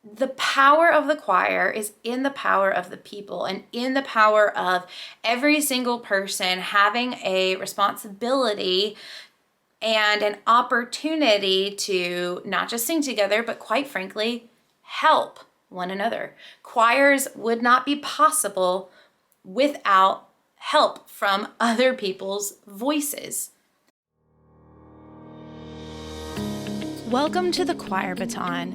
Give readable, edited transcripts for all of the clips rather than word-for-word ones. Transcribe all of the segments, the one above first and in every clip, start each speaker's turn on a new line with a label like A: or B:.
A: the power of the choir is in the power of the people and in the power of every single person having a responsibility and an opportunity to not just sing together, but quite frankly, help one another. Choirs would not be possible without help from other people's voices. Welcome to the Choir Baton,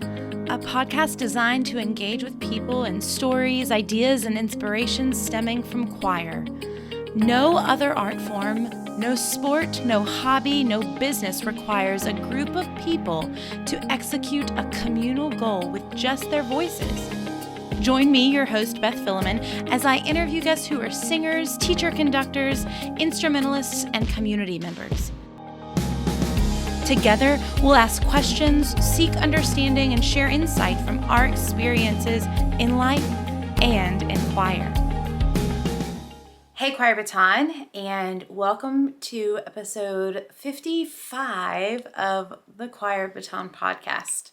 A: a podcast designed to engage with people and stories, ideas, and inspirations stemming from choir. No other art form, no sport, no hobby, no business requires a group of people to execute a communal goal with just their voices. Join me, your host, Beth Philemon, as I interview guests who are singers, teacher conductors, instrumentalists, and community members. Together, we'll ask questions, seek understanding, and share insight from our experiences in life and in choir. Hey, Choir Baton, and welcome to episode 55 of the Choir Baton podcast.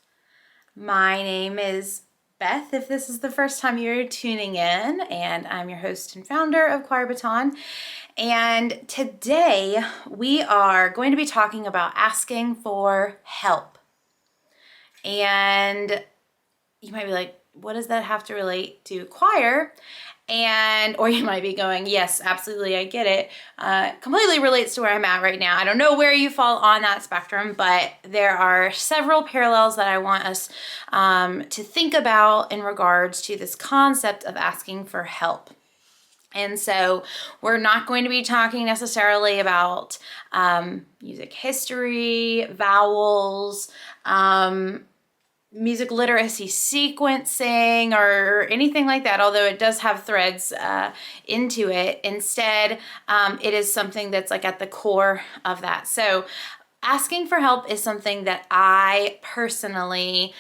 A: My name is Beth, if this is the first time you're tuning in, and I'm your host and founder of Choir Baton. And today we are going to be talking about asking for help. And you might be like, what does that have to relate to choir? Or you might be going, yes, absolutely, I get it. Completely relates to where I'm at right now. I don't know where you fall on that spectrum, but there are several parallels that I want us to think about in regards to this concept of asking for help. And so we're not going to be talking necessarily about music history, vowels, music literacy sequencing, or anything like that, although it does have threads into it. Instead, it is something that's like at the core of that. So asking for help is something that I personally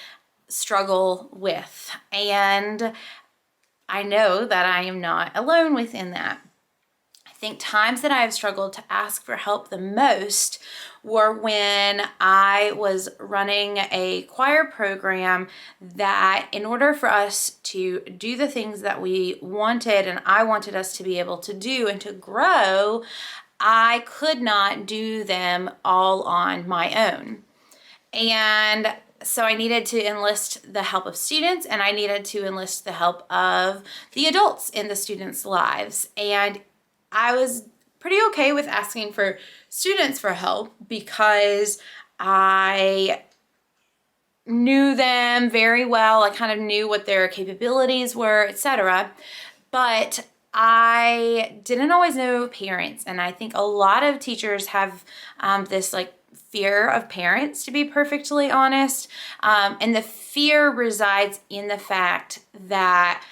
A: struggle with, and I know that I am not alone within that. I think times that I have struggled to ask for help the most were when I was running a choir program that, in order for us to do the things that we wanted and I wanted us to be able to do and to grow, I could not do them all on my own. And so I needed to enlist the help of students, and I needed to enlist the help of the adults in the students' lives. And I was pretty okay with asking for students for help because I knew them very well. I kind of knew what their capabilities were, etc. But I didn't always know parents. And I think a lot of teachers have this fear of parents, to be perfectly honest. And the fear resides in the fact that,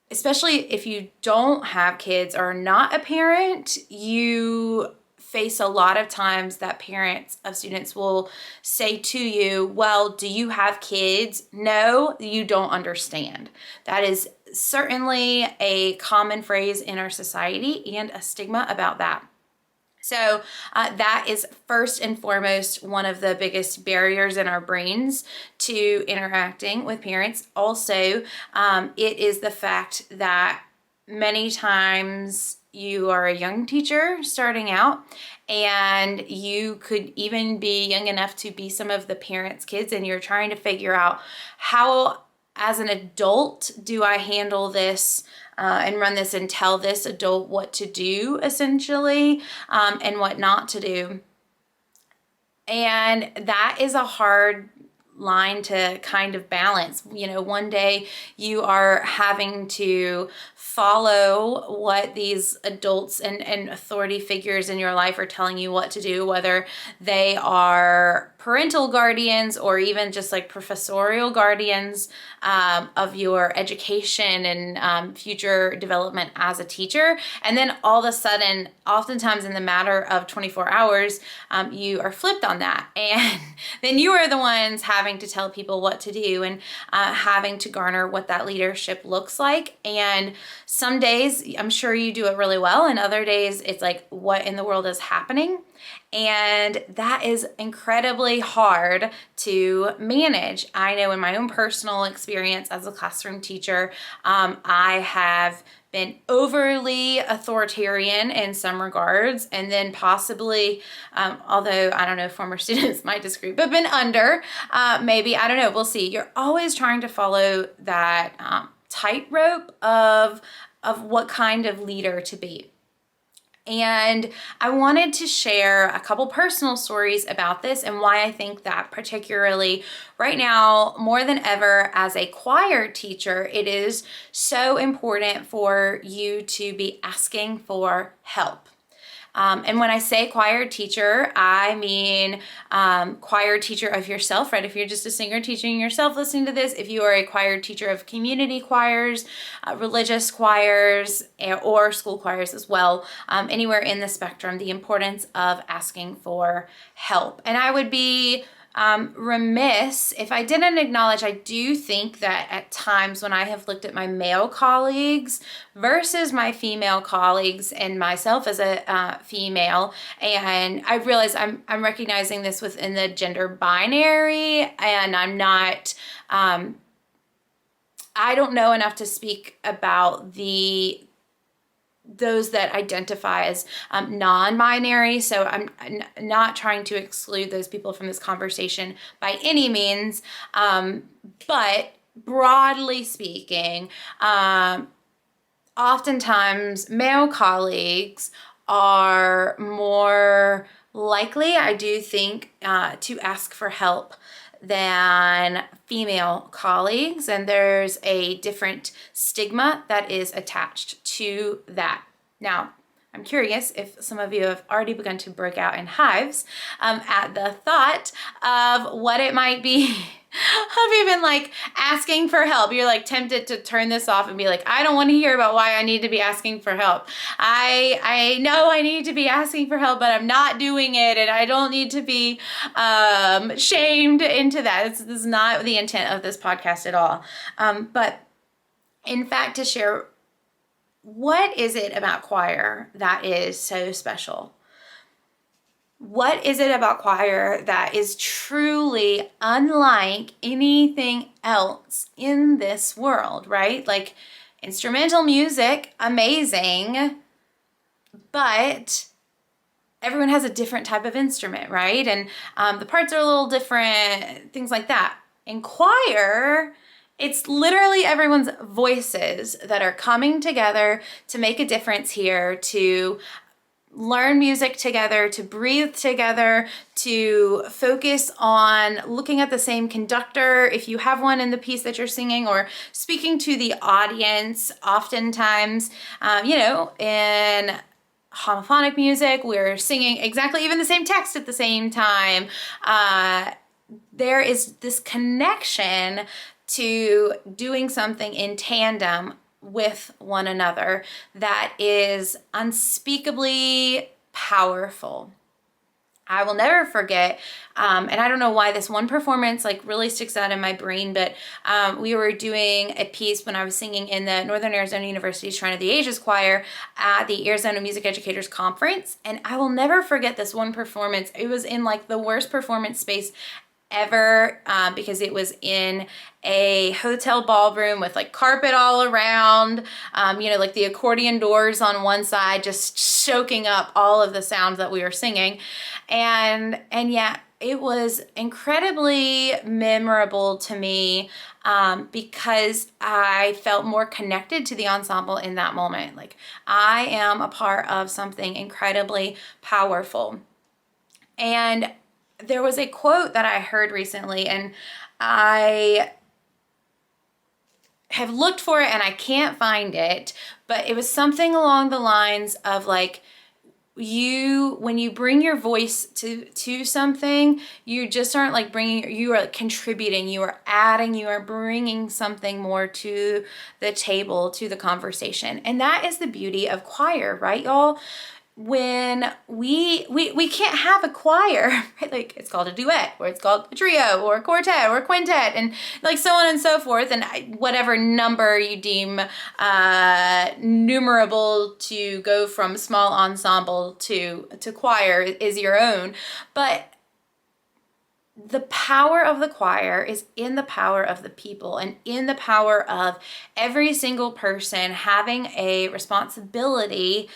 A: especially if you don't have kids or are not a parent, you face a lot of times that parents of students will say to you, well, do you have kids? No, you don't understand. That is certainly a common phrase in our society and a stigma about that. So that is first and foremost one of the biggest barriers in our brains to interacting with parents. Also, it is the fact that many times you are a young teacher starting out, and you could even be young enough to be some of the parents' kids, and you're trying to figure out how, as an adult, do I handle this and run this and tell this adult what to do, essentially, and what not to do. And that is a hard line to kind of balance. You know, one day you are having to follow what these adults and authority figures in your life are telling you what to do, whether they are parental guardians or even just like professorial guardians of your education and future development as a teacher. And then all of a sudden, oftentimes in the matter of 24 hours, you are flipped on that. And then you are the ones having to tell people what to do and having to garner what that leadership looks like. And some days, I'm sure you do it really well. And other days, it's like, what in the world is happening? And that is incredibly hard to manage. I know in my own personal experience as a classroom teacher, I have been overly authoritarian in some regards, and then possibly, although I don't know, former students might disagree, but been under, maybe, I don't know, we'll see. You're always trying to follow that tightrope of what kind of leader to be. And I wanted to share a couple personal stories about this and why I think that particularly right now, more than ever as a choir teacher, it is so important for you to be asking for help. And when I say choir teacher, I mean choir teacher of yourself, right? If you're just a singer teaching yourself listening to this, if you are a choir teacher of community choirs, religious choirs, or school choirs as well, anywhere in the spectrum, the importance of asking for help. And I would be remiss if I didn't acknowledge, I do think that at times when I have looked at my male colleagues versus my female colleagues and myself as a female, and I realize I'm recognizing this within the gender binary, and I'm not, I don't know enough to speak about those that identify as non-binary, so I'm not trying to exclude those people from this conversation by any means, but broadly speaking, oftentimes male colleagues are more likely, I do think, to ask for help than female colleagues, and there's a different stigma that is attached to that. Now, I'm curious if some of you have already begun to break out in hives at the thought of what it might be of even like asking for help. You're like tempted to turn this off and be like, I don't want to hear about why I need to be asking for help. I know I need to be asking for help, but I'm not doing it, and I don't need to be shamed into that. This is not the intent of this podcast at all. But in fact, to share, what is it about choir that is so special? What is it about choir that is truly unlike anything else in this world, right? Like instrumental music, amazing, but everyone has a different type of instrument, right? And the parts are a little different, things like that. In choir, it's literally everyone's voices that are coming together to make a difference here, to learn music together, to breathe together, to focus on looking at the same conductor if you have one in the piece that you're singing, or speaking to the audience. Oftentimes, in homophonic music, we're singing exactly even the same text at the same time. There is this connection to doing something in tandem with one another that is unspeakably powerful. I will never forget, and I don't know why this one performance like really sticks out in my brain, but we were doing a piece when I was singing in the Northern Arizona University Shrine of the Ages Choir at the Arizona Music Educators Conference, and I will never forget this one performance. It was in like the worst performance space ever, because it was in a hotel ballroom with like carpet all around, like the accordion doors on one side just soaking up all of the sounds that we were singing. And yeah, it was incredibly memorable to me, because I felt more connected to the ensemble in that moment. Like I am a part of something incredibly powerful. And there was a quote that I heard recently, and I have looked for it and I can't find it, but it was something along the lines of like, when you bring your voice to something, you just aren't like you are contributing, you are adding, you are bringing something more to the table, to the conversation. And that is the beauty of choir, right, y'all? when we can't have a choir, right? Like it's called a duet, or it's called a trio, or a quartet, or a quintet, and like so on and so forth, and whatever number you deem numerable to go from small ensemble to choir is your own. But the power of the choir is in the power of the people, and in the power of every single person having a responsibility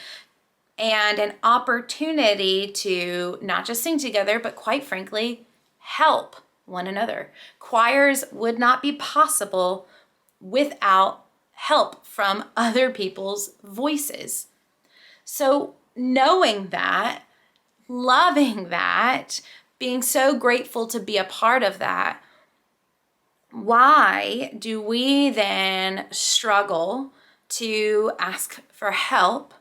A: and an opportunity to not just sing together, but quite frankly, help one another. Choirs would not be possible without help from other people's voices. So knowing that, loving that, being so grateful to be a part of that, why do we then struggle to ask for help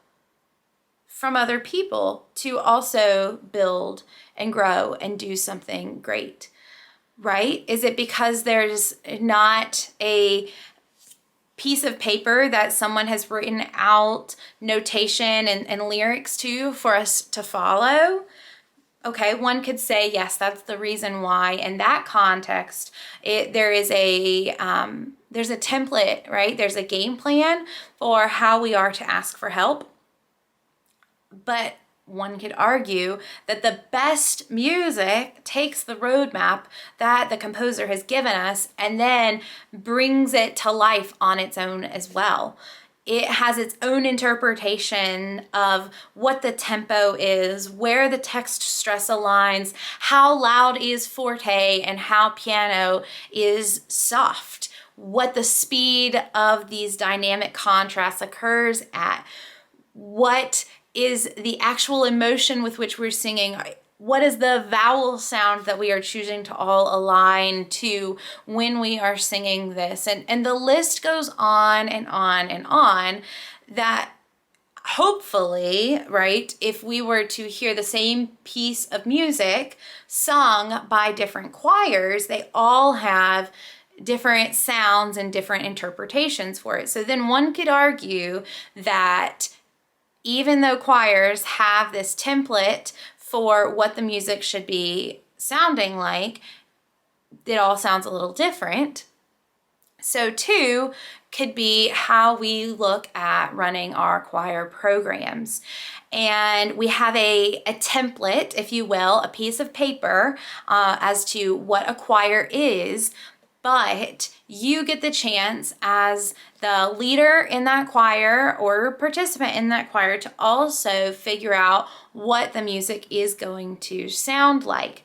A: from other people to also build and grow and do something great, right? Is it because there's not a piece of paper that someone has written out notation and lyrics to for us to follow? Okay, one could say, yes, that's the reason why. In that context, there's a template, right? There's a game plan for how we are to ask for help. But one could argue that the best music takes the roadmap that the composer has given us and then brings it to life on its own as well. It has its own interpretation of what the tempo is, where the text stress aligns, how loud is forte and how piano is soft, what the speed of these dynamic contrasts occurs at, what is the actual emotion with which we're singing, what is the vowel sound that we are choosing to all align to when we are singing this? And the list goes on and on and on, that hopefully, right, if we were to hear the same piece of music sung by different choirs, they all have different sounds and different interpretations for it. So then one could argue that even though choirs have this template for what the music should be sounding like, it all sounds a little different. So too could be how we look at running our choir programs. And we have a template, if you will, a piece of paper as to what a choir is, but you get the chance as the leader in that choir or participant in that choir to also figure out what the music is going to sound like.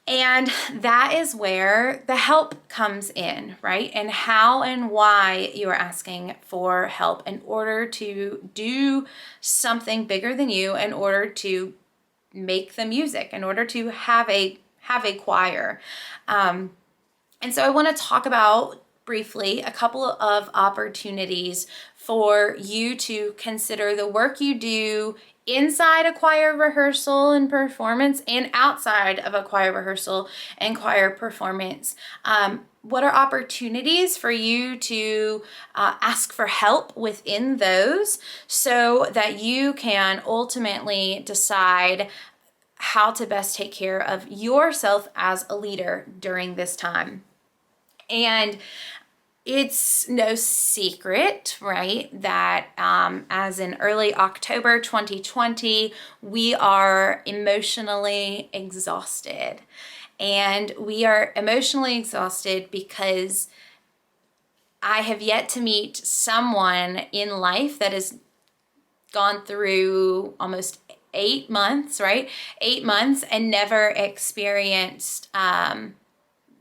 A: And that is where the help comes in, right? And how and why you are asking for help in order to do something bigger than you, in order to make the music, in order to have a choir. And so I want to talk about briefly a couple of opportunities for you to consider the work you do inside a choir rehearsal and performance and outside of a choir rehearsal and choir performance. What are opportunities for you to ask for help within those so that you can ultimately decide how to best take care of yourself as a leader during this time? And it's no secret, right, that as in early October 2020, we are emotionally exhausted. And we are emotionally exhausted because I have yet to meet someone in life that has gone through almost 8 months, right? 8 months and never experienced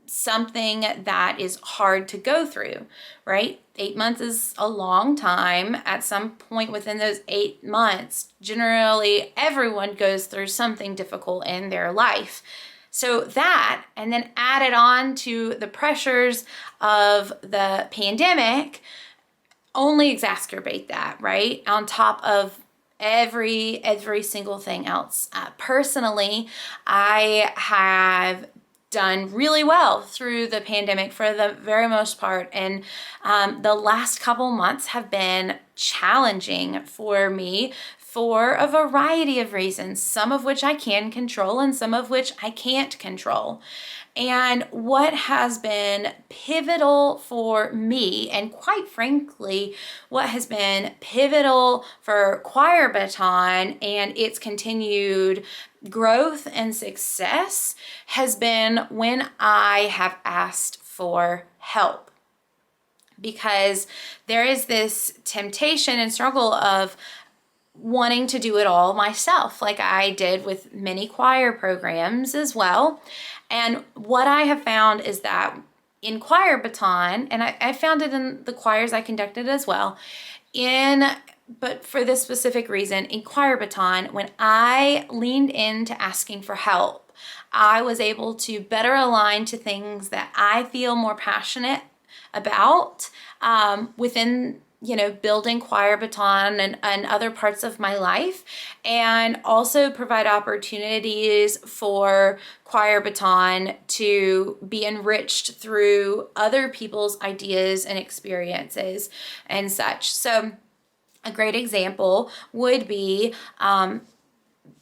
A: something that is hard to go through, right? 8 months is a long time. At some point within those 8 months, generally everyone goes through something difficult in their life. So that, and then added on to the pressures of the pandemic, only exacerbate that, right? On top of every single thing else. Personally, I have done really well through the pandemic for the very most part, and the last couple months have been challenging for me for a variety of reasons, some of which I can control and some of which I can't control. And what has been pivotal for me, and quite frankly, what has been pivotal for Choir Baton and its continued growth and success, has been when I have asked for help. Because there is this temptation and struggle of wanting to do it all myself, like I did with many choir programs as well. And what I have found is that in Choir Baton, and I found it in the choirs I conducted as well, but for this specific reason, in Choir Baton, when I leaned into asking for help, I was able to better align to things that I feel more passionate about within building Choir Baton and other parts of my life, and also provide opportunities for Choir Baton to be enriched through other people's ideas and experiences and such. So a great example would be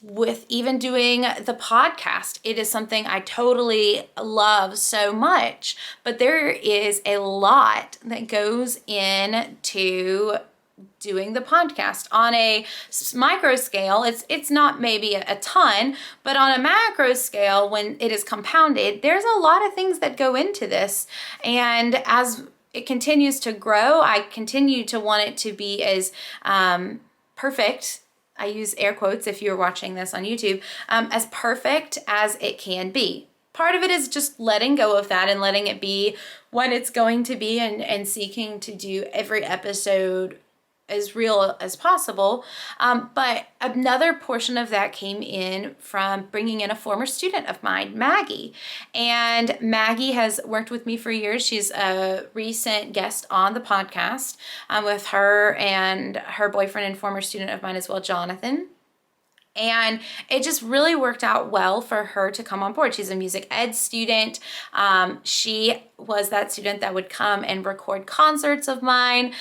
A: with even doing the podcast. It is something I totally love so much, but there is a lot that goes into doing the podcast. On a micro scale, it's not maybe a ton, but on a macro scale, when it is compounded, there's a lot of things that go into this. And as it continues to grow, I continue to want it to be as perfect, I use air quotes if you're watching this on YouTube, as perfect as it can be. Part of it is just letting go of that and letting it be what it's going to be, and seeking to do every episode as real as possible. But another portion of that came in from bringing in a former student of mine, Maggie. And Maggie has worked with me for years. She's a recent guest on the podcast with her and her boyfriend and former student of mine as well, Jonathan. And it just really worked out well for her to come on board. She's a music ed student. She was that student that would come and record concerts of mine,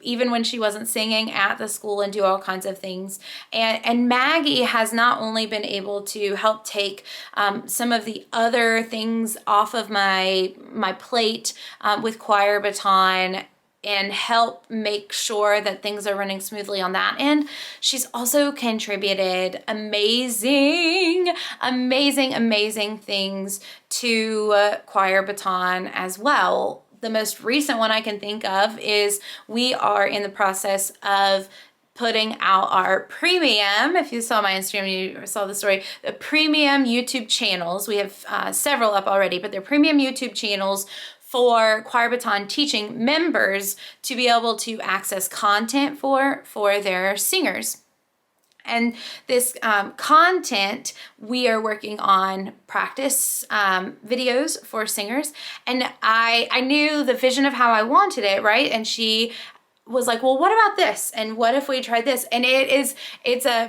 A: even when she wasn't singing at the school, and do all kinds of things. And Maggie has not only been able to help take some of the other things off of my plate with Choir Baton and help make sure that things are running smoothly on that end, she's also contributed amazing things to Choir Baton as well. The most recent one I can think of is we are in the process of putting out our premium, if you saw my Instagram, you saw the story, the premium YouTube channels. We have several up already, but they're premium YouTube channels for Choir Baton teaching members to be able to access content for their singers. And this content, we are working on practice videos for singers. And I knew the vision of how I wanted it, right? And she was like, well, what about this? And what if we tried this? And it's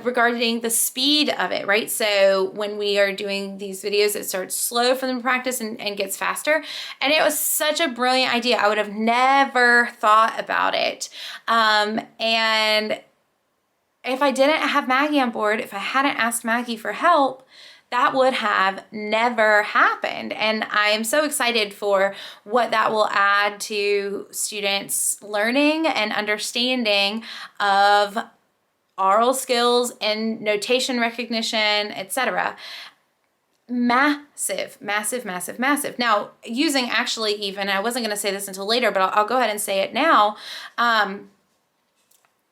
A: regarding the speed of it, right? So when we are doing these videos, it starts slow for them to practice and gets faster. And it was such a brilliant idea. I would have never thought about it. And if I didn't have Maggie on board, if I hadn't asked Maggie for help, that would have never happened. And I am so excited for what that will add to students' learning and understanding of oral skills and notation recognition, etc. Massive. Now, using actually even, I wasn't going to say this until later, but I'll go ahead and say it now.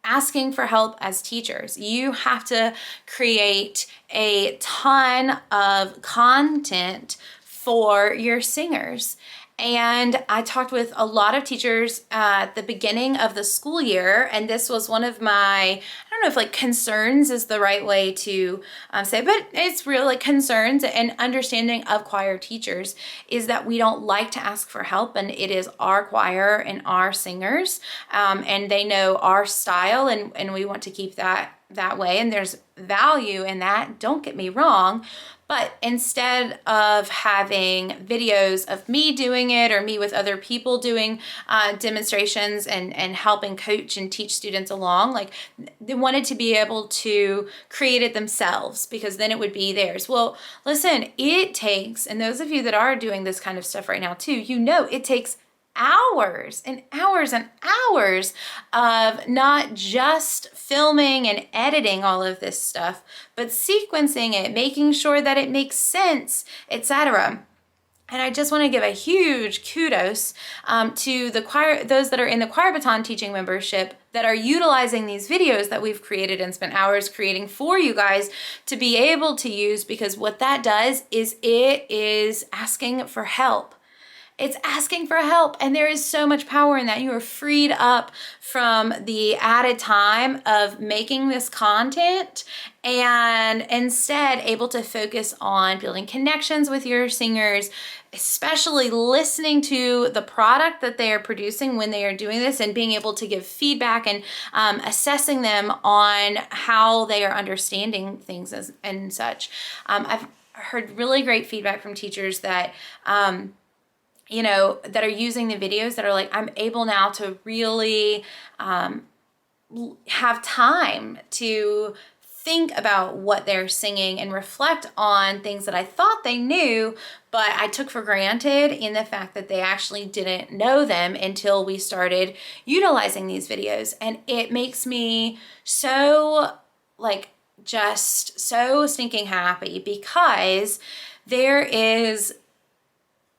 A: Asking for help as teachers. You have to create a ton of content for your singers. And I talked with a lot of teachers at the beginning of the school year, and this was one of my, I don't know if concerns is the right way to say, but it's real, concerns and understanding of choir teachers is that we don't like to ask for help, and it is our choir and our singers, and they know our style, and we want to keep that way, and there's value in that, don't get me wrong. But instead of having videos of me doing it or me with other people doing demonstrations and helping coach and teach students along, like they wanted to be able to create it themselves because then it would be theirs. Well, listen, it takes, and those of you that are doing this kind of stuff right now too, you know it takes hours and hours and hours of not just filming and editing all of this stuff, but sequencing it, making sure that it makes sense, etc. And I just want to give a huge kudos to the choir, those that are in the Choir Baton teaching membership that are utilizing these videos that we've created and spent hours creating for you guys to be able to use, because what that does is it is asking for help. It's asking for help, and there is so much power in that. You are freed up from the added time of making this content and instead able to focus on building connections with your singers, especially listening to the product that they are producing when they are doing this and being able to give feedback and assessing them on how they are understanding things and such. I've heard really great feedback from teachers that that are using the videos that are like, I'm able now to really have time to think about what they're singing and reflect on things that I thought they knew, but I took for granted in the fact that they actually didn't know them until we started utilizing these videos. And it makes me so just so stinking happy, because there is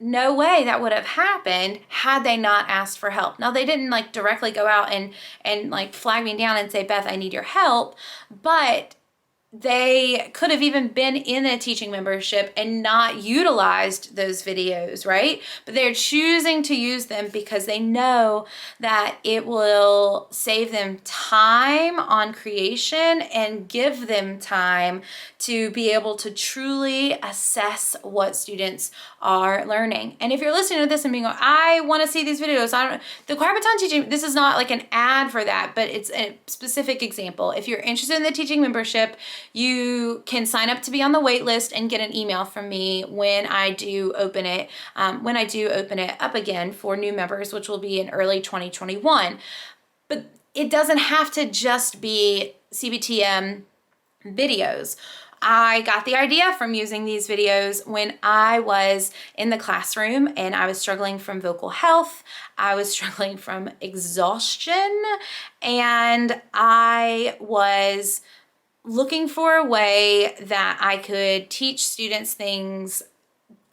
A: no way that would have happened had they not asked for help. Now, they didn't directly go out and flag me down and say, Beth, I need your help, but they could have even been in a teaching membership and not utilized those videos, right? But they're choosing to use them because they know that it will save them time on creation and give them time to be able to truly assess what students are learning. And if you're listening to this and being like, I want to see these videos, the Choir Baton teaching, this is not like an ad for that, but it's a specific example. If you're interested in the teaching membership, you can sign up to be on the wait list and get an email from me when I do open it up again for new members, which will be in early 2021. But it doesn't have to just be CBTM videos. I got the idea from using these videos when I was in the classroom and I was struggling from vocal health. I was struggling from exhaustion, and I was looking for a way that I could teach students things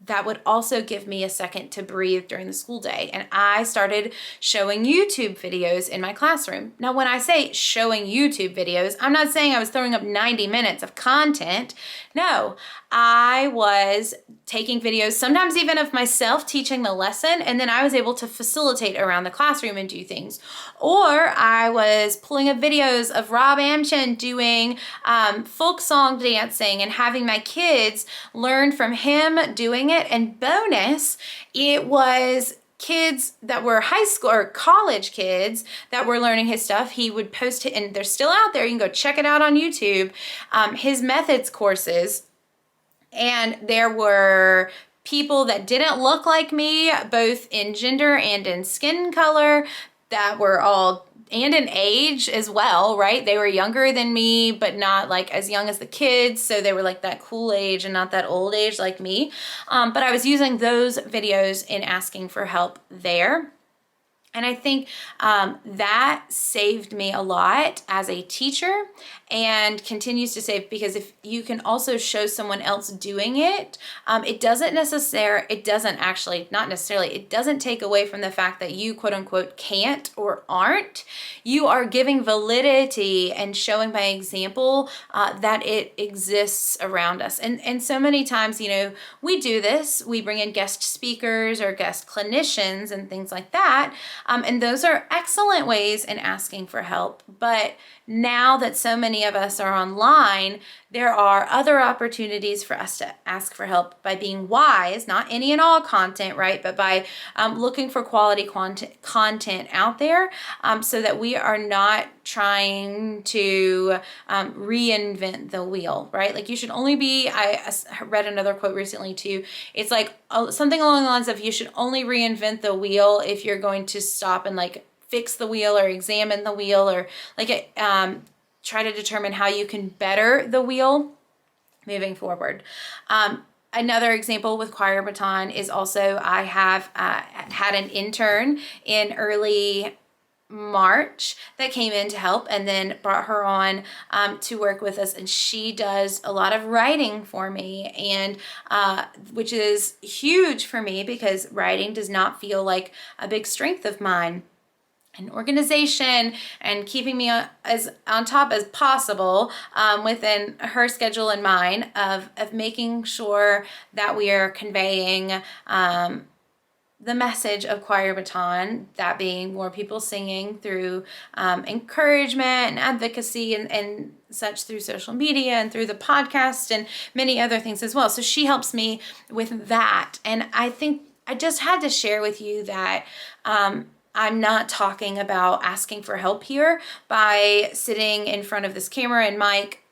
A: that would also give me a second to breathe during the school day. And I started showing YouTube videos in my classroom. Now, when I say showing YouTube videos, I'm not saying I was throwing up 90 minutes of content. No, I was taking videos, sometimes even of myself teaching the lesson, and then I was able to facilitate around the classroom and do things. Or I was pulling up videos of Rob Amchin doing folk song dancing and having my kids learn from him doing it. And bonus, it was kids that were high school or college kids that were learning his stuff. He would post it, and they're still out there. You can go check it out on YouTube, his methods courses. And there were people that didn't look like me, both in gender and in skin color, that were all, and in age as well, right? They were younger than me, but not as young as the kids. So they were that cool age and not that old age like me. But I was using those videos and asking for help there. And I think that saved me a lot as a teacher and continues to save, because if you can also show someone else doing it, it doesn't take away from the fact that you quote unquote can't or aren't. You are giving validity and showing by example that it exists around us. And so many times, we do this, we bring in guest speakers or guest clinicians and things like that. And those are excellent ways in asking for help. But now that so many of us are online, there are other opportunities for us to ask for help by being wise, not any and all content, right? But by looking for quality content out there, so that we are not trying to reinvent the wheel, right? Like you should only be, I read another quote recently too. It's like something along the lines of, you should only reinvent the wheel if you're going to stop and like fix the wheel or examine the wheel, or like try to determine how you can better the wheel moving forward. Another example with Choir Baton is also, I have had an intern in early March that came in to help, and then brought her on to work with us, and she does a lot of writing for me, and which is huge for me because writing does not feel like a big strength of mine. And organization and keeping me as on top as possible within her schedule and mine of making sure that we are conveying the message of Choir Baton, that being more people singing through encouragement and advocacy and such through social media and through the podcast and many other things as well. So she helps me with that. And I think I just had to share with you that I'm not talking about asking for help here by sitting in front of this camera and mic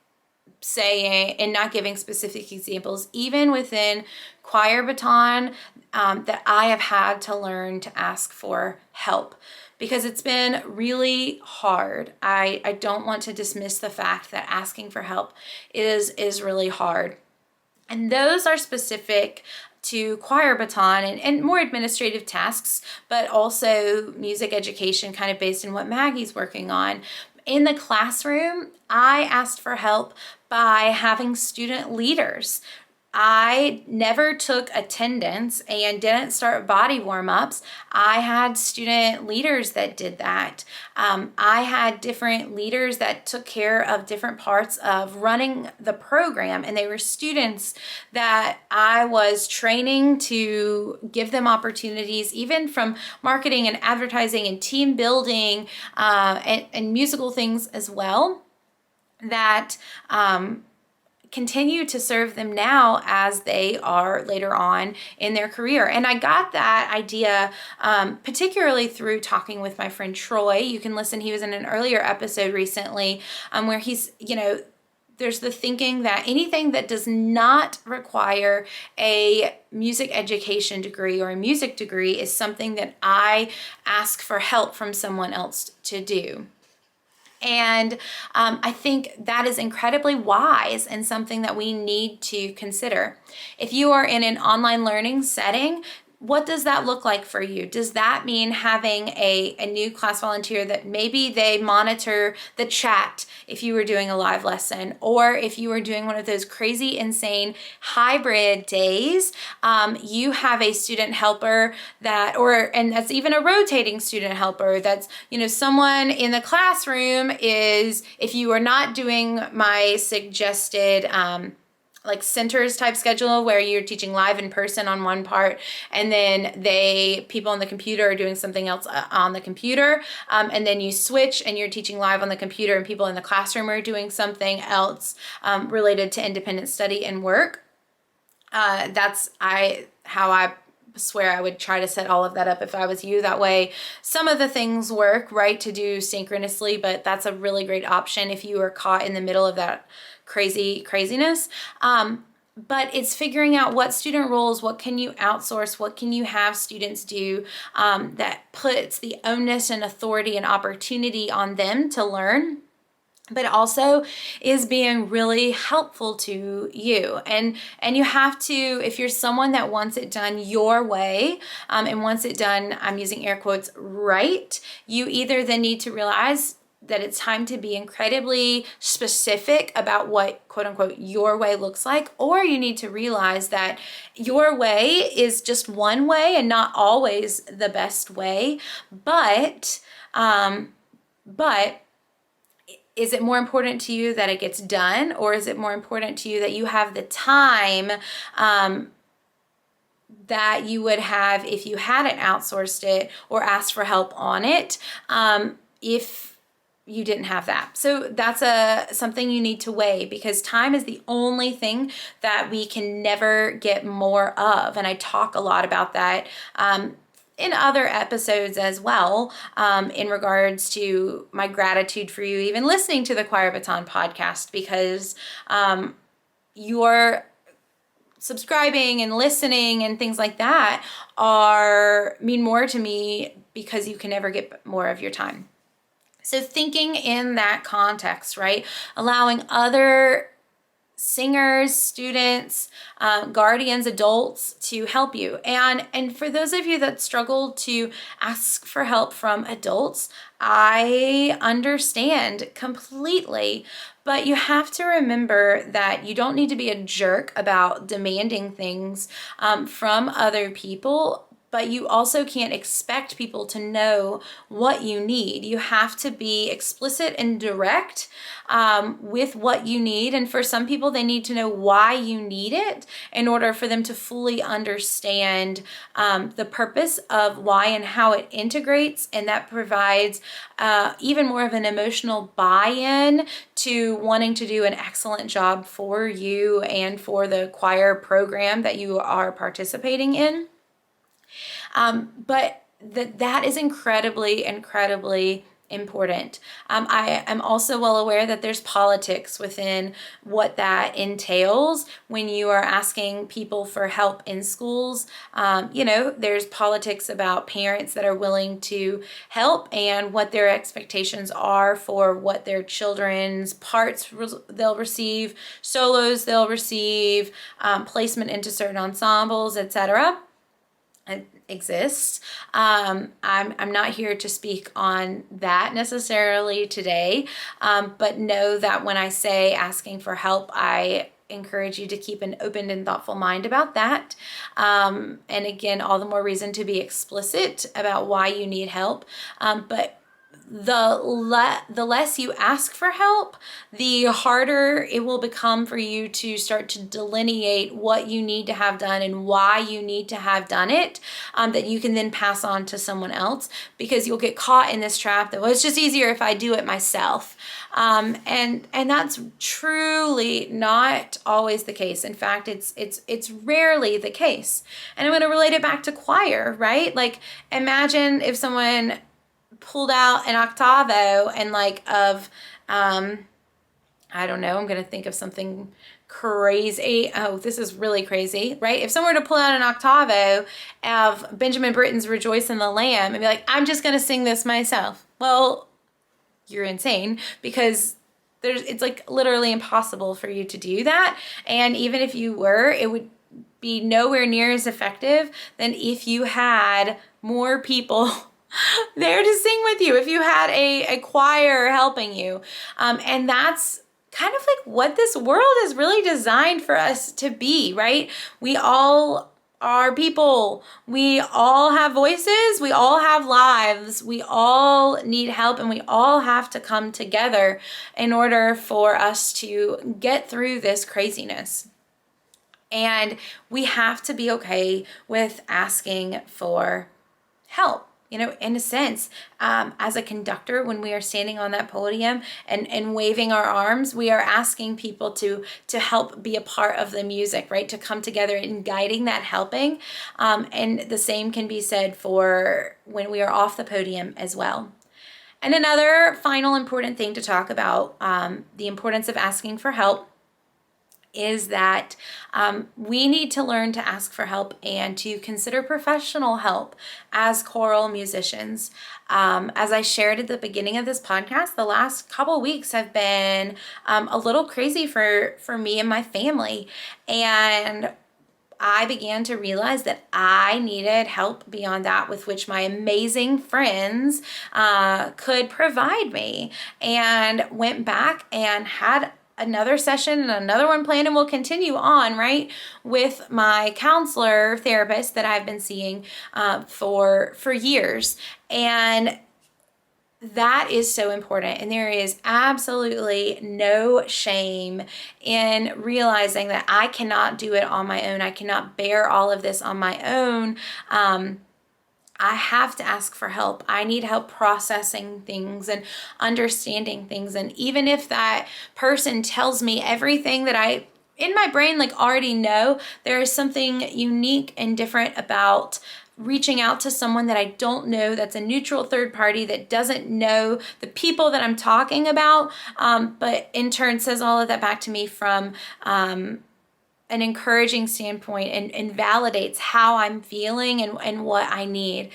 A: saying and not giving specific examples, even within Choir Baton, that I have had to learn to ask for help because it's been really hard. I don't want to dismiss the fact that asking for help is really hard. And those are specific to Choir Baton and more administrative tasks, but also music education, kind of based in what Maggie's working on. In the classroom, I asked for help by having student leaders. I never took attendance and didn't start body warm-ups. I had student leaders that did that. I had different leaders that took care of different parts of running the program, and they were students that I was training to give them opportunities, even from marketing and advertising and team building and musical things as well, that continue to serve them now as they are later on in their career. And I got that idea particularly through talking with my friend Troy. You can listen, he was in an earlier episode recently where he's, there's the thinking that anything that does not require a music education degree or a music degree is something that I ask for help from someone else to do. And I think that is incredibly wise and something that we need to consider. If you are in an online learning setting, what does that look like for you? Does that mean having a new class volunteer that maybe they monitor the chat if you were doing a live lesson, or if you were doing one of those crazy, insane hybrid days, you have a student helper and that's even a rotating student helper. That's, someone in the classroom is, if you are not doing my suggested, like centers type schedule where you're teaching live in person on one part, and then people on the computer are doing something else on the computer, and then you switch and you're teaching live on the computer and people in the classroom are doing something else related to independent study and work. That's how I swear I would try to set all of that up if I was you. That way some of the things work, right, to do synchronously, but that's a really great option if you are caught in the middle of that craziness. But it's figuring out what student roles, what can you outsource, what can you have students do that puts the onus and authority and opportunity on them to learn, but also is being really helpful to you. And you have to, if you're someone that wants it done your way and wants it done, I'm using air quotes, right, you either then need to realize that it's time to be incredibly specific about what quote unquote your way looks like, or you need to realize that your way is just one way and not always the best way. But is it more important to you that it gets done, or is it more important to you that you have the time that you would have if you hadn't outsourced it or asked for help on it? you didn't have that. So that's something you need to weigh, because time is the only thing that we can never get more of. And I talk a lot about that in other episodes as well, in regards to my gratitude for you even listening to the Choir Baton podcast, because your subscribing and listening and things like that mean more to me, because you can never get more of your time. So thinking in that context, right? Allowing other singers, students, guardians, adults to help you. And for those of you that struggle to ask for help from adults, I understand completely. But you have to remember that you don't need to be a jerk about demanding things from other people. But you also can't expect people to know what you need. You have to be explicit and direct with what you need. And for some people, they need to know why you need it in order for them to fully understand the purpose of why and how it integrates. And that provides even more of an emotional buy-in to wanting to do an excellent job for you and for the choir program that you are participating in. But that is incredibly, incredibly important. I am also well aware that there's politics within what that entails when you are asking people for help in schools. There's politics about parents that are willing to help and what their expectations are for what their children's parts they'll receive, solos they'll receive, placement into certain ensembles, etc. Exists. I'm not here to speak on that necessarily today, but know that when I say asking for help, I encourage you to keep an open and thoughtful mind about that. And again, all the more reason to be explicit about why you need help. But the less you ask for help, the harder it will become for you to start to delineate what you need to have done and why you need to have done it, that you can then pass on to someone else, because you'll get caught in this trap that, well, it's just easier if I do it myself. And that's truly not always the case. In fact, it's rarely the case. And I'm going to relate it back to choir, right? Like, imagine if someone pulled out an octavo and I don't know, I'm going to think of something crazy. Oh, this is really crazy, right? If someone were to pull out an octavo of Benjamin Britten's Rejoice in the Lamb and be like, I'm just going to sing this myself. Well, you're insane, because it's like literally impossible for you to do that. And even if you were, it would be nowhere near as effective than if you had more people there to sing with you, if you had a choir helping you. And that's kind of like what this world is really designed for us to be, right? We all are people. We all have voices. We all have lives. We all need help, and we all have to come together in order for us to get through this craziness. And we have to be okay with asking for help. In a sense, as a conductor, when we are standing on that podium and waving our arms, we are asking people to help be a part of the music, right? To come together and guiding that helping. And the same can be said for when we are off the podium as well. And another final important thing to talk about, the importance of asking for help, is that we need to learn to ask for help and to consider professional help as choral musicians. As I shared at the beginning of this podcast, the last couple weeks have been a little crazy for me and my family. And I began to realize that I needed help beyond that with which my amazing friends could provide me, and went back and had another session and another one planned, and we'll continue on, right, with my counselor therapist that I've been seeing for years. And that is so important. And there is absolutely no shame in realizing that I cannot do it on my own. I cannot bear all of this on my own. I have to ask for help. I need help processing things and understanding things. And even if that person tells me everything that I in my brain like already know, there is something unique and different about reaching out to someone that I don't know, that's a neutral third party that doesn't know the people that I'm talking about, but in turn says all of that back to me from an encouraging standpoint and validates how I'm feeling and what I need.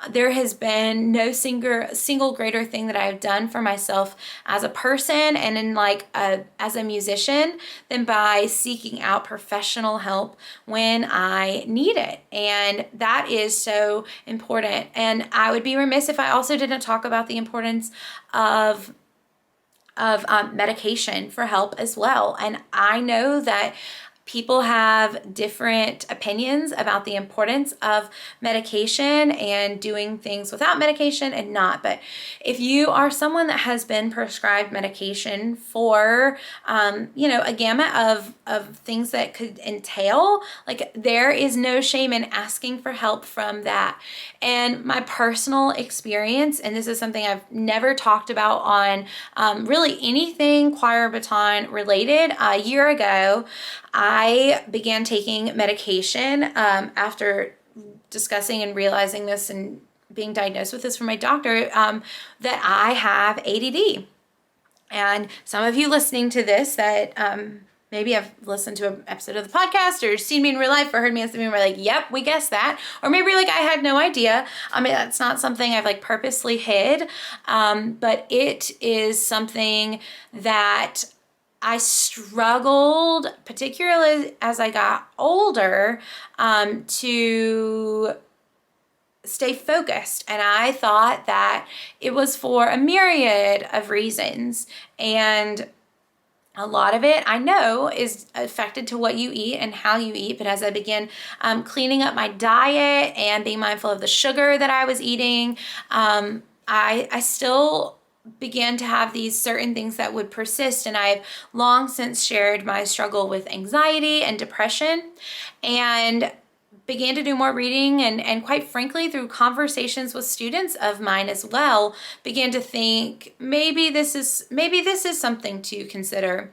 A: There has been no single greater thing that I've done for myself as a person and in as a musician than by seeking out professional help when I need it. And that is so important. And I would be remiss if I also didn't talk about the importance of medication for help as well. And I know that people have different opinions about the importance of medication and doing things without medication and not. But if you are someone that has been prescribed medication for, a gamut of things that could entail, like there is no shame in asking for help from that. And my personal experience, and this is something I've never talked about on really anything Choir Baton related, a year ago, I began taking medication after discussing and realizing this and being diagnosed with this from my doctor, that I have ADD. And some of you listening to this that maybe have listened to an episode of the podcast or seen me in real life or heard me on something, we're like, yep, we guessed that. Or maybe like I had no idea. I mean, that's not something I've like purposely hid, but it is something that I struggled, particularly as I got older, to stay focused. And I thought that it was for a myriad of reasons. And a lot of it I know is affected to what you eat and how you eat. But as I began cleaning up my diet and being mindful of the sugar that I was eating, I still began to have these certain things that would persist. And I've long since shared my struggle with anxiety and depression and began to do more reading and quite frankly, through conversations with students of mine as well, began to think maybe this is something to consider.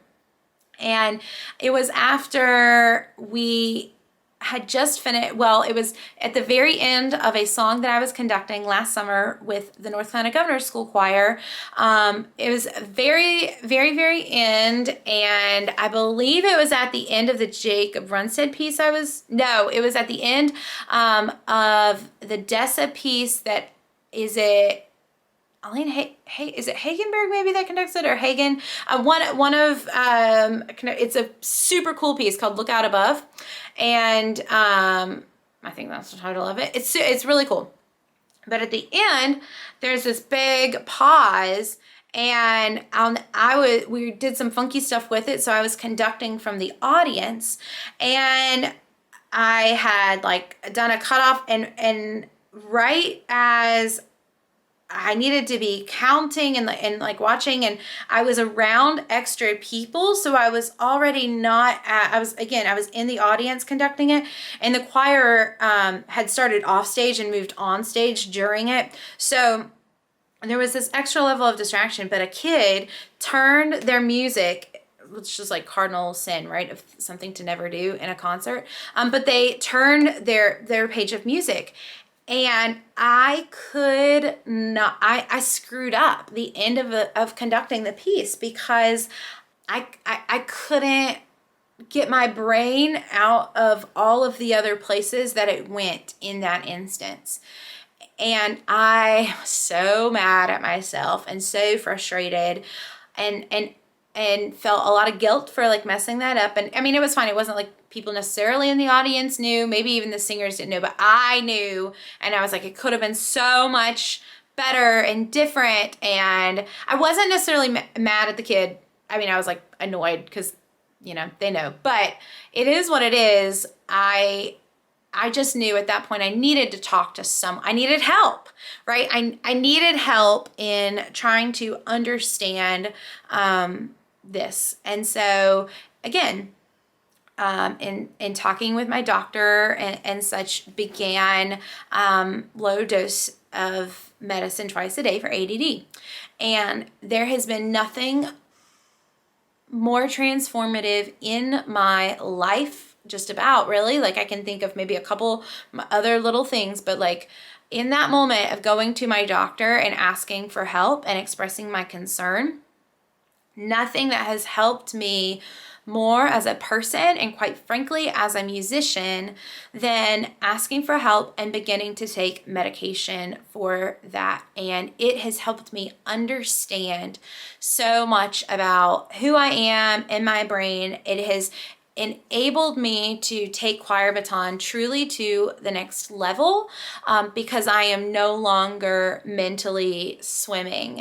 A: And it was after we had just finished, well, it was at the very end of a song that I was conducting last summer with the North Carolina Governor's School Choir. It was very, very, very end, and I believe it was at the end of the Jacob Runstead piece it was at the end of the Dessa piece that is it, is it Hagenberg maybe that conducts it, or Hagen? It's a super cool piece called Look Out Above. And I think that's the title of it. It's really cool. But at the end, there's this big pause, and we did some funky stuff with it. So I was conducting from the audience, and I had like done a cutoff, and right as I needed to be counting and watching, and I was around extra people. So I was already I was in the audience conducting it, and the choir had started off stage and moved on stage during it. So there was this extra level of distraction, but a kid turned their music, which is like cardinal sin, right? Of something to never do in a concert. But they turned their page of music. And I could not, I screwed up the end of conducting the piece because I couldn't get my brain out of all of the other places that it went in that instance. And I was so mad at myself and so frustrated and felt a lot of guilt for like messing that up. And I mean, it was fine. It wasn't like people necessarily in the audience knew, maybe even the singers didn't know, but I knew. And I was like, it could have been so much better and different. And I wasn't necessarily mad at the kid. I mean, I was like annoyed because, they know, but it is what it is. I just knew at that point I needed to talk to I needed help, right? I needed help in trying to understand this. And so again, in talking with my doctor and such, began low dose of medicine twice a day for ADD. And there has been nothing more transformative in my life, just about, really. Like, I can think of maybe a couple other little things, but like in that moment of going to my doctor and asking for help and expressing my concern, nothing that has helped me more as a person and, quite frankly, as a musician, than asking for help and beginning to take medication for that. And it has helped me understand so much about who I am in my brain. It has enabled me to take Choir Baton truly to the next level, because I am no longer mentally swimming,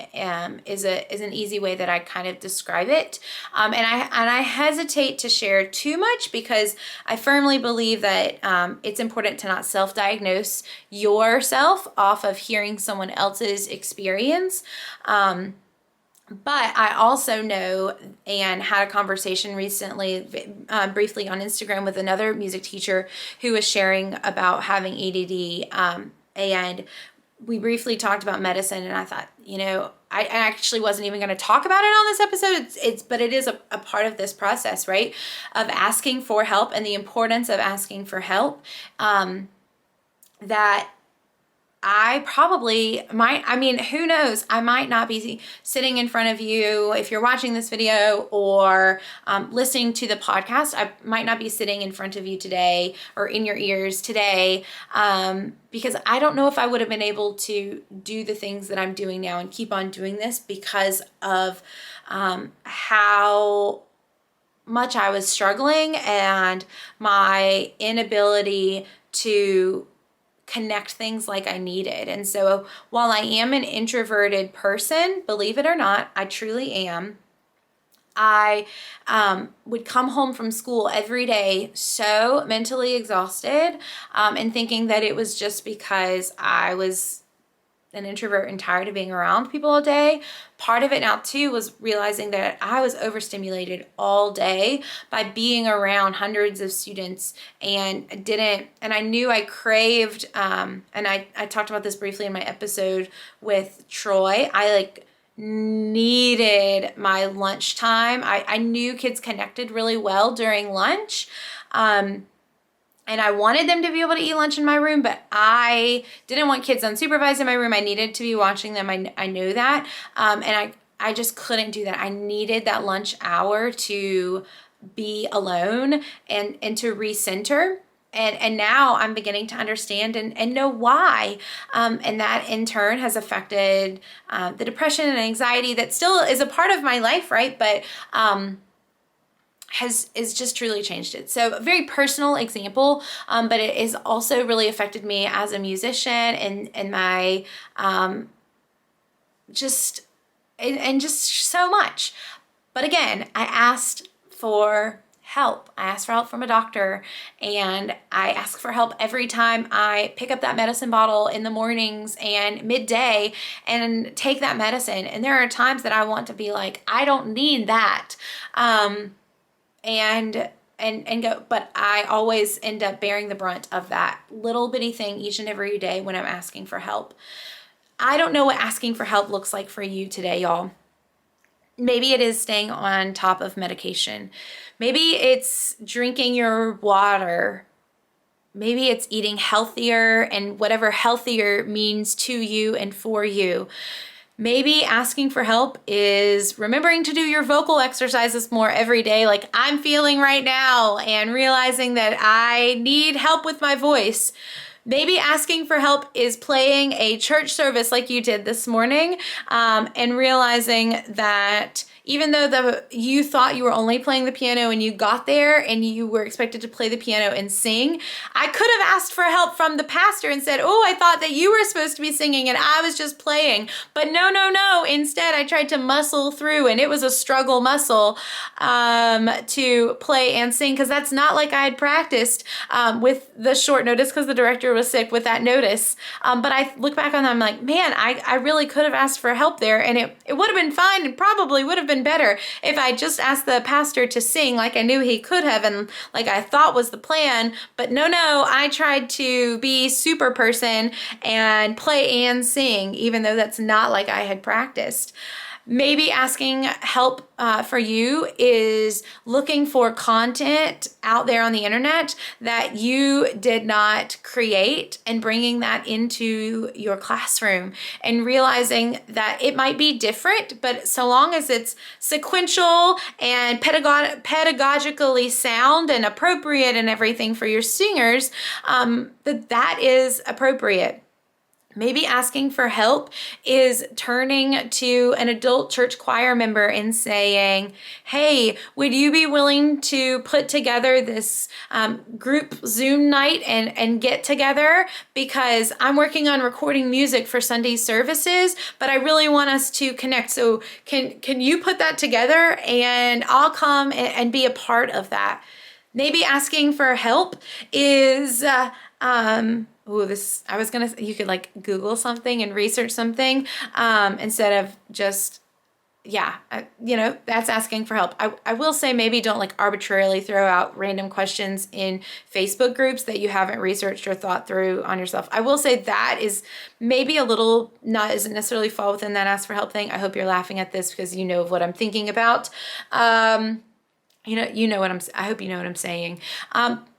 A: is an easy way that I kind of describe it. And I hesitate to share too much, because I firmly believe that it's important to not self-diagnose yourself off of hearing someone else's experience. But I also know, and had a conversation recently, briefly on Instagram, with another music teacher who was sharing about having ADD. And we briefly talked about medicine, and I thought, I actually wasn't even going to talk about it on this episode. But it is a part of this process, right? Of asking for help and the importance of asking for help. That I probably might, who knows? I might not be sitting in front of you if you're watching this video, or listening to the podcast. I might not be sitting in front of you today or in your ears today, because I don't know if I would have been able to do the things that I'm doing now and keep on doing this, because of how much I was struggling and my inability to connect things like I needed. And so while I am an introverted person, believe it or not, I truly am, I would come home from school every day so mentally exhausted, and thinking that it was just because I was an introvert and tired of being around people all day. Part of it now too was realizing that I was overstimulated all day by being around hundreds of students, and I knew I craved, and I talked about this briefly in my episode with Troy. I needed my lunchtime. I knew kids connected really well during lunch. And I wanted them to be able to eat lunch in my room, but I didn't want kids unsupervised in my room. I needed to be watching them. I knew that. And I just couldn't do that. I needed that lunch hour to be alone and to recenter. And now I'm beginning to understand and know why. And that in turn has affected the depression and anxiety that still is a part of my life, right? But has just truly changed it. So a very personal example, but it has also really affected me as a musician and my just so much. But again, I asked for help. I asked for help from a doctor, and I ask for help every time I pick up that medicine bottle in the mornings and midday and take that medicine. And there are times that I want to be like, I don't need that. And go, but I always end up bearing the brunt of that little bitty thing each and every day when I'm asking for help. I don't know what asking for help looks like for you today, y'all. Maybe it is staying on top of medication. Maybe it's drinking your water. Maybe it's eating healthier, and whatever healthier means to you and for you. Maybe asking for help is remembering to do your vocal exercises more every day, like I'm feeling right now, and realizing that I need help with my voice. Maybe asking for help is playing a church service like you did this morning, and realizing that even though you thought you were only playing the piano and you got there and you were expected to play the piano and sing, I could have asked for help from the pastor and said, oh, I thought that you were supposed to be singing and I was just playing. But no. Instead, I tried to muscle through, and it was a struggle muscle to play and sing, because that's not like I had practiced with the short notice, because the director was sick with that notice. But I look back on that, I'm like, man, I really could have asked for help there, and it would have been fine and probably would have been been better if I just asked the pastor to sing like I knew he could have and like I thought was the plan. But no, I tried to be super person and play and sing, even though that's not like I had practiced. Maybe asking help for you is looking for content out there on the internet that you did not create and bringing that into your classroom and realizing that it might be different, but so long as it's sequential and pedagogically sound and appropriate and everything for your singers, that is appropriate. Maybe asking for help is turning to an adult church choir member and saying, hey, would you be willing to put together this group Zoom night and get together? Because I'm working on recording music for Sunday services, but I really want us to connect. So can you put that together and I'll come and be a part of that? Maybe asking for help is... I was gonna say you could like Google something and research something instead of just, that's asking for help. I will say maybe don't like arbitrarily throw out random questions in Facebook groups that you haven't researched or thought through on yourself. I will say that is maybe a little, doesn't necessarily fall within that ask for help thing. I hope you're laughing at this because you know what I'm thinking about. I hope you know what I'm saying.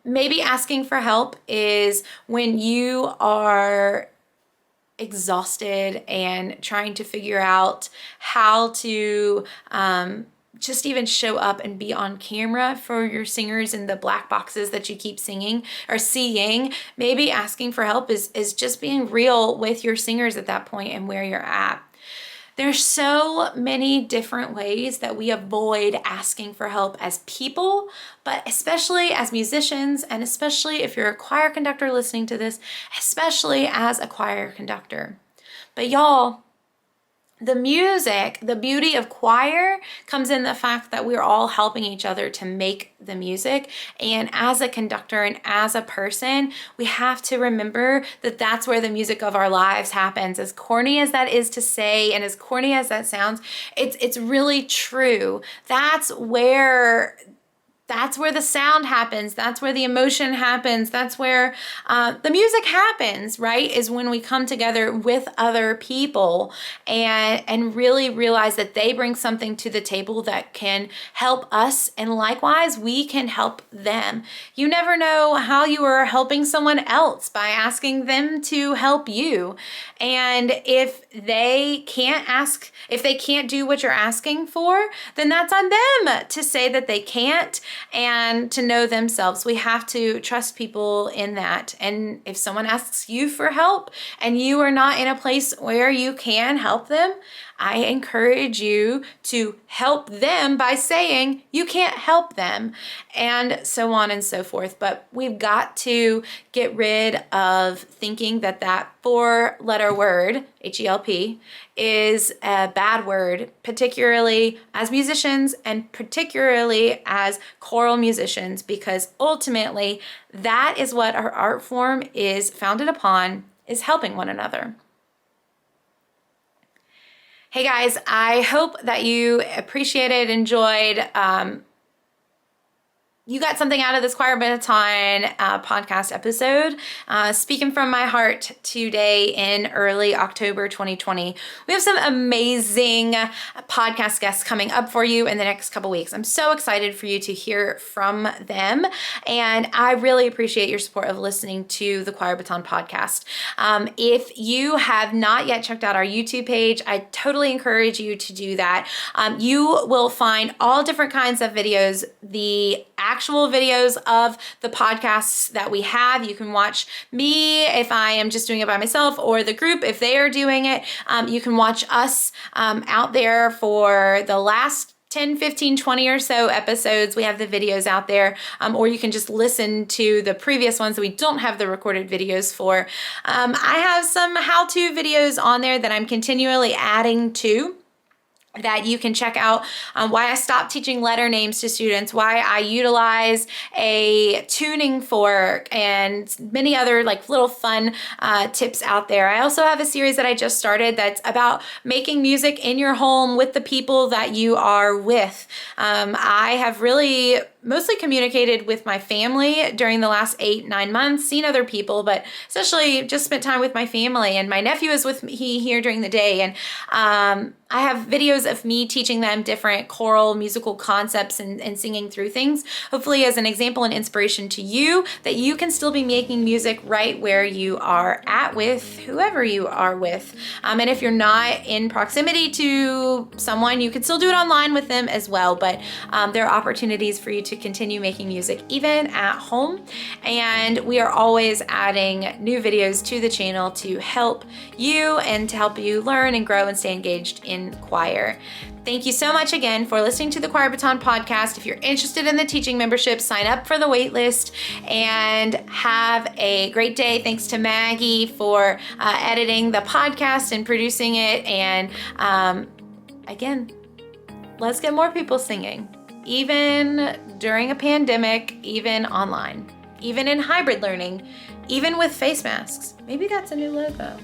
A: Maybe asking for help is when you are exhausted and trying to figure out how to just even show up and be on camera for your singers in the black boxes that you keep singing or seeing. Maybe asking for help is just being real with your singers at that point and where you're at. There's so many different ways that we avoid asking for help as people, but especially as musicians, and especially if you're a choir conductor listening to this, especially as a choir conductor. But y'all, the music, the beauty of choir comes in the fact that we're all helping each other to make the music. And as a conductor and as a person, we have to remember that that's where the music of our lives happens. As corny as that is to say, and as corny as that sounds, it's really true. That's where the sound happens. That's where the emotion happens. That's where the music happens, right? Is when we come together with other people and really realize that they bring something to the table that can help us. And likewise, we can help them. You never know how you are helping someone else by asking them to help you. And if they can't do what you're asking for, then that's on them to say that they can't and to know themselves. We have to trust people in that. And if someone asks you for help and you are not in a place where you can help them, I encourage you to help them by saying you can't help them, and so on and so forth. But we've got to get rid of thinking that 4-letter word, H-E-L-P, is a bad word, particularly as musicians and particularly as choral musicians, because ultimately that is what our art form is founded upon, is helping one another. Hey guys, I hope that you appreciated, enjoyed, you got something out of this Choir Baton podcast episode. Speaking from my heart today in early October 2020. We have some amazing podcast guests coming up for you in the next couple weeks. I'm so excited for you to hear from them. And I really appreciate your support of listening to the Choir Baton podcast. If you have not yet checked out our YouTube page, I totally encourage you to do that. You will find all different kinds of videos, the actual videos of the podcasts that we have. You can watch me if I am just doing it by myself, or the group if they are doing it. You can watch us out there for the last 10, 15, 20 or so episodes. We have the videos out there, or you can just listen to the previous ones that we don't have the recorded videos for. I have some how-to videos on there that I'm continually adding to. that you can check out, why I stopped teaching letter names to students, why I utilize a tuning fork, and many other like little fun tips out there. I also have a series that I just started that's about making music in your home with the people that you are with. I have really mostly communicated with my family during the last 8-9 months, seen other people, but essentially just spent time with my family. And my nephew is with me here during the day. And I have videos of me teaching them different choral musical concepts and singing through things, hopefully as an example and inspiration to you that you can still be making music right where you are at with whoever you are with. And if you're not in proximity to someone, you can still do it online with them as well. But there are opportunities for you to continue making music even at home. And we are always adding new videos to the channel to help you and to help you learn and grow and stay engaged in choir. Thank you so much again for listening to the Choir Baton podcast. If you're interested in the teaching membership, sign up for the wait list and have a great day. Thanks to Maggie for editing the podcast and producing it. And again, let's get more people singing, even during a pandemic, even online, even in hybrid learning, even with face masks. Maybe that's a new logo.